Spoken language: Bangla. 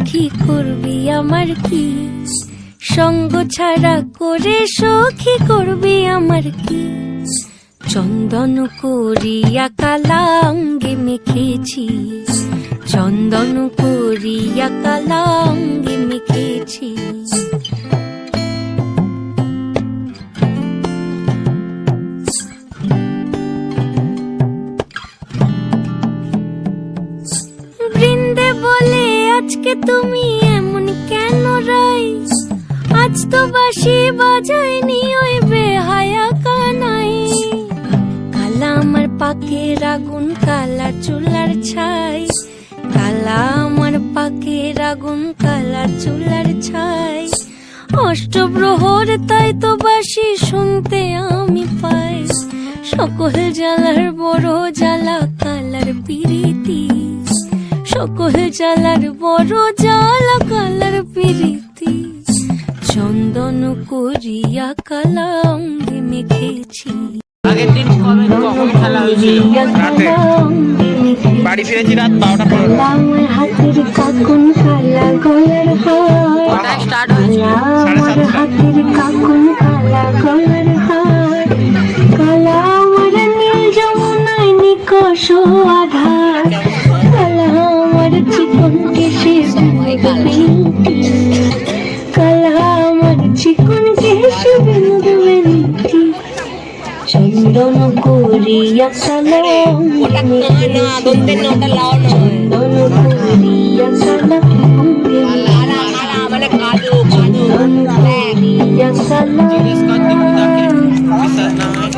সখী করবি আমার কি, সঙ্গ ছাড়া করে সখী করবি আমার কি। চন্দন করিয়া কালা অঙ্গে মেখেছি, চন্দন করিয়া কালা অঙ্গে মেখেছি। বৃন্দে বলে আজকে তুমি এমন কেন রাই, আজ তো বাঁশি বাজায়নি ওই বেহায়া কানাই। কালা আমার পাকের আগুন, কালা চুলার ছাই, কালা আমার পাকের আগুন, কালা চুলার ছাই। অষ্টপ্রহর তাই তো বাঁশি শুনতে আমি পাই, সকল জ্বালার বড় জ্বালা কালার পিরিতি, সকল জ্বালার বড় জ্বালা কালার পিরিতি। চন্দন করিয়া কালা অঙ্গে মেখেছি। আগের দিন কখন খেলা হয়েছিল? রাতে বাড়ি ফিরেছি রাত 12টা পরে। আমার হাতের কাকুন কালা গলার হার, স্টার্ট হয়েছিল আমার হাতের কাকুন কালা গলার হার। কালা আমার নীল যমুনায় নিকষ আধার, কালা আমার চিকন কেশে বিন্দু, কালা আমার চিকন কেশে বিন্দু। চন্দন করিয়া কালা অঙ্গে মেখেছি, চন্দন করিয়া কালা অঙ্গে মেখেছি, চন্দন করিয়া কালা। বিশ্বাস না হয়